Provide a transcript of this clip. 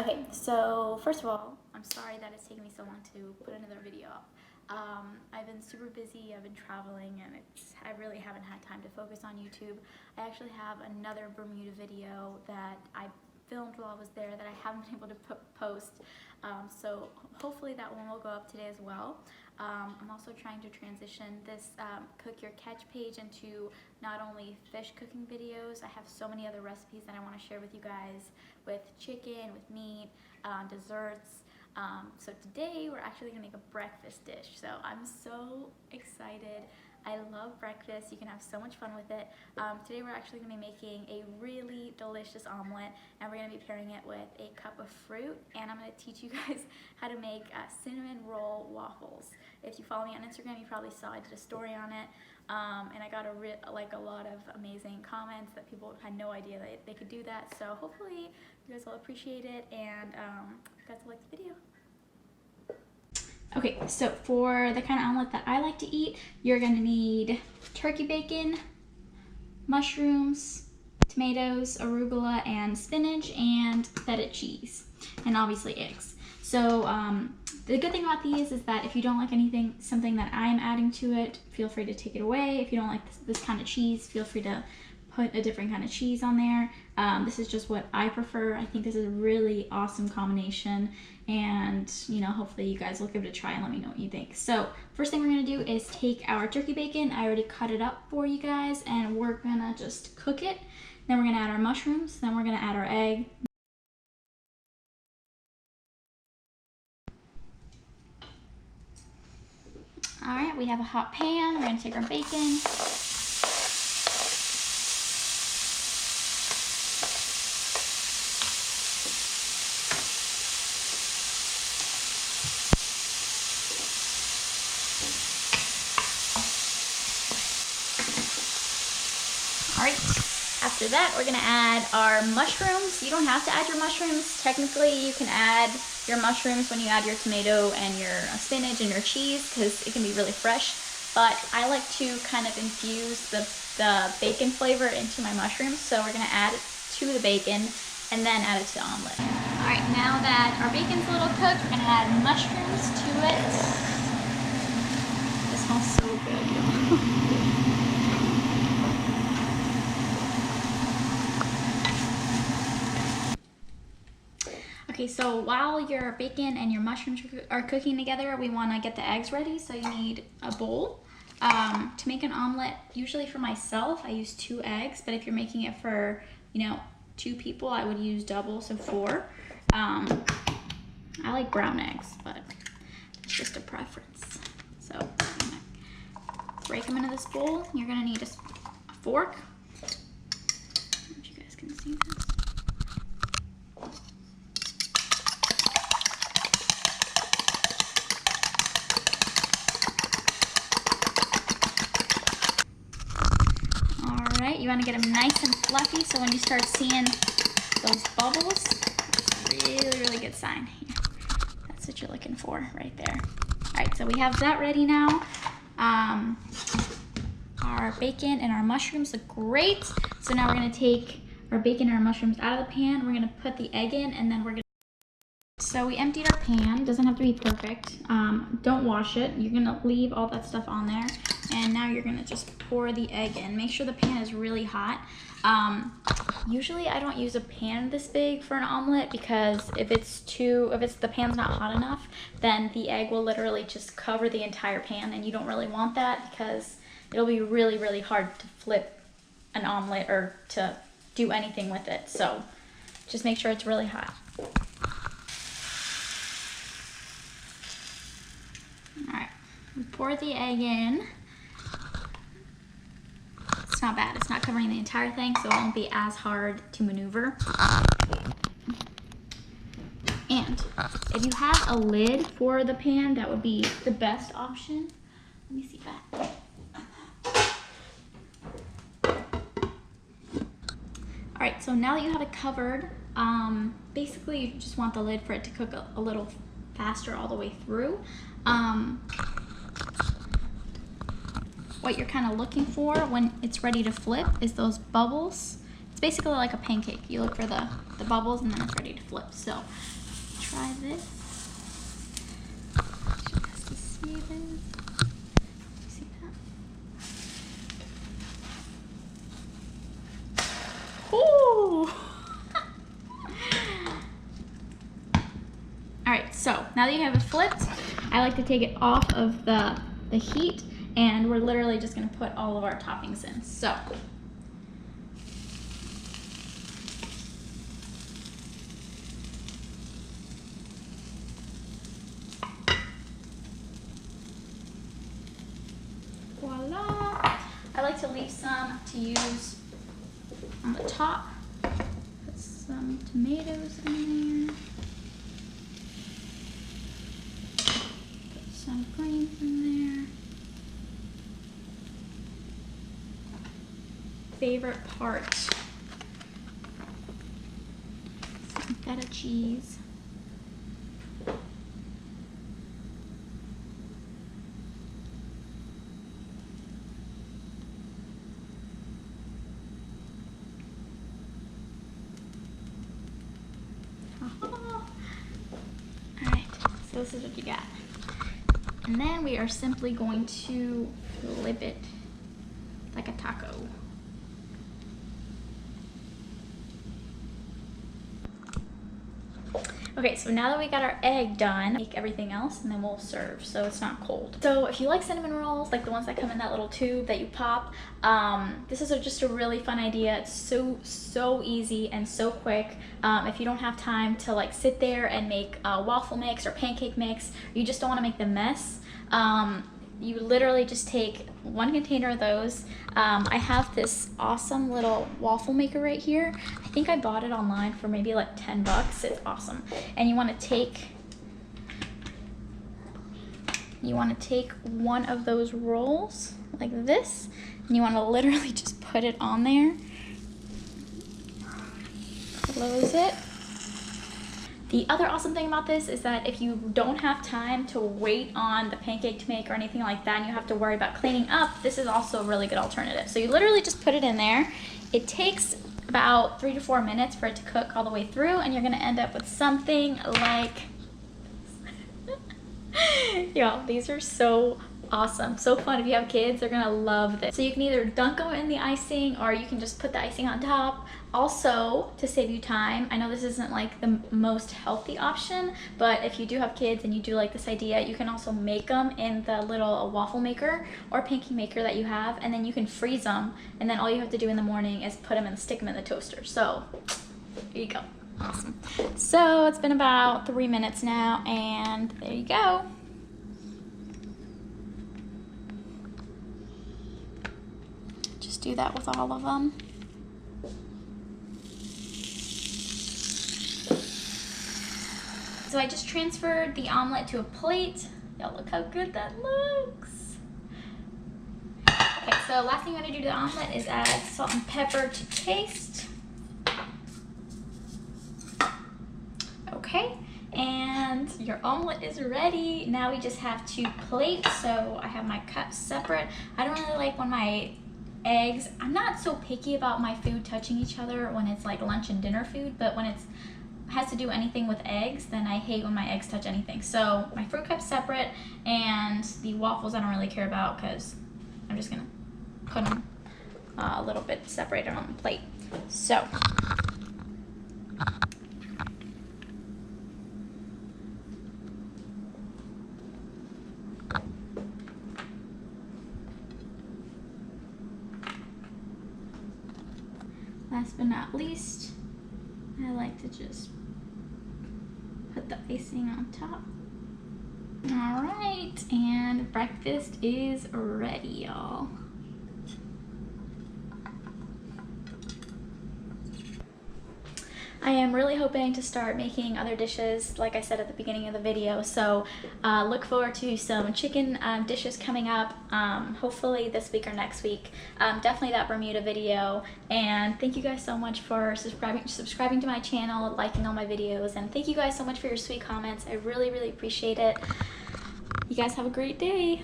Okay, so first of all, I'm sorry that it's taken me so long to put another video up. I've been super busy, I've been traveling, and I really haven't had time to focus on YouTube. I actually have another Bermuda video that I filmed while I was there that I haven't been able to post, so hopefully that one will go up today as well. I'm also trying to transition this Cook Your Catch page into not only fish cooking videos. I have so many other recipes that I want to share with you guys, with chicken, with meat, desserts. So today we're actually gonna make a breakfast dish. So I'm so excited. I love breakfast. You can have so much fun with it. Today we're actually gonna be making a really delicious omelet, and we're gonna be pairing it with a cup of fruit, and I'm gonna teach you guys how to make cinnamon roll waffles. If you follow me on Instagram, you probably saw I did a story on it, and I got a lot of amazing comments that people had no idea that they could do that. So hopefully you guys will appreciate it, and you guys will like the video. Okay, so for the kind of omelet that I like to eat, you're gonna need turkey bacon, mushrooms, tomatoes, arugula, and spinach, and feta cheese, and obviously eggs. So the good thing about these is that if you don't like something that I'm adding to it, feel free to take it away. If you don't like this kind of cheese, feel free to put a different kind of cheese on there. This is just what I prefer. I think this is a really awesome combination, and hopefully you guys will give it a try and let me know what you think. So first thing we're gonna do is take our turkey bacon. I already cut it up for you guys, and we're gonna just cook it. Then we're gonna add our mushrooms, then we're gonna add our egg. All right, we have a hot pan. We're gonna take our bacon. All right, after that, we're gonna add our mushrooms. You don't have to add your mushrooms. Technically, you can add your mushrooms when you add your tomato and your spinach and your cheese, because it can be really fresh. But I like to kind of infuse the bacon flavor into my mushrooms. So we're gonna add it to the bacon and then add it to the omelet. All right, now that our bacon's a little cooked, we're gonna add mushrooms to it. This smells so good. Okay, so while your bacon and your mushrooms are cooking together, we want to get the eggs ready. So you need a bowl. To make an omelet, usually for myself, I use 2 eggs, but if you're making it for, 2 people, I would use double, so 4. I like brown eggs, but it's just a preference. So I'm gonna break them into this bowl. You're gonna need a fork. I don't know if you guys can see this. You want to get them nice and fluffy, so when you start seeing those bubbles, it's a really good sign. Yeah, that's what you're looking for right there. All right, so we have that ready now. Our bacon and our mushrooms look great. So now we're going to take our bacon and our mushrooms out of the pan. We're going to put the egg in, and then we're going to... So we emptied our pan. Doesn't have to be perfect. Don't wash it. You're going to leave all that stuff on there. And now you're gonna just pour the egg in. Make sure the pan is really hot. Usually I don't use a pan this big for an omelet, because if the pan's not hot enough, then the egg will literally just cover the entire pan, and you don't really want that, because it'll be really, really hard to flip an omelet or to do anything with it. So just make sure it's really hot. All right, we pour the egg in. It's not bad. It's not covering the entire thing, so it won't be as hard to maneuver. And if you have a lid for the pan, that would be the best option. Let me see that. All right, so now that you have it covered, basically you just want the lid for it to cook a little faster all the way through. What you're kind of looking for when it's ready to flip is those bubbles. It's It's basically like a pancake. You look for the bubbles and then it's ready to flip. So try this. She has to see this. See that? Ooh! Alright, so now that you have it flipped, I like to take it off of the heat, and we're literally just going to put all of our toppings in. So voila! I like to leave some to use on the top. Put some tomatoes in there. Put some greens in there. Favorite part. Some feta cheese. Alright, so this is what you got. And then we are simply going to flip it like a taco. Okay, so now that we got our egg done, make everything else and then we'll serve so it's not cold. So if you like cinnamon rolls, like the ones that come in that little tube that you pop, this is just a really fun idea. It's so easy and so quick. If you don't have time to like sit there and make a waffle mix or pancake mix, you just don't want to make the mess, you literally just take one container of those. I have this awesome little waffle maker right here. I think I bought it online for maybe like 10 bucks. It's awesome. And you want to take one of those rolls like this, and you want to literally just put it on there. Close it. The other awesome thing about this is that if you don't have time to wait on the pancake to make or anything like that and you have to worry about cleaning up, this is also a really good alternative. So you literally just put it in there. It takes about 3 to 4 minutes for it to cook all the way through, and you're gonna end up with something like y'all, these are so awesome, so fun. If you have kids, they're gonna love this. So you can either dunk them in the icing or you can just put the icing on top. Also, to save you time, I know this isn't like the most healthy option, but if you do have kids and you do like this idea, you can also make them in the little waffle maker or pancake maker that you have, and then you can freeze them, and then all you have to do in the morning is put them and stick them in the toaster. So there you go. Awesome. So it's been about 3 minutes now, and there you go. Just do that with all of them. So I just transferred the omelet to a plate. Y'all look how good that looks. Okay, so last thing you want to do to the omelet is add salt and pepper to taste. Okay, and your omelet is ready. Now we just have to plate. So I have my cups separate. I don't really like when my eggs, I'm not so picky about my food touching each other when it's like lunch and dinner food, but when it's has to do anything with eggs, then I hate when my eggs touch anything. So my fruit cup's separate, and the waffles I don't really care about because I'm just gonna put them a little bit separated on the plate. So last but not least, I like to just put the icing on top. All right, and breakfast is ready, y'all. I am really hoping to start making other dishes, like I said at the beginning of the video, so look forward to some chicken dishes coming up, hopefully this week or next week. Definitely that Bermuda video, and thank you guys so much for subscribing to my channel, liking all my videos, and thank you guys so much for your sweet comments. I really, really appreciate it. You guys have a great day.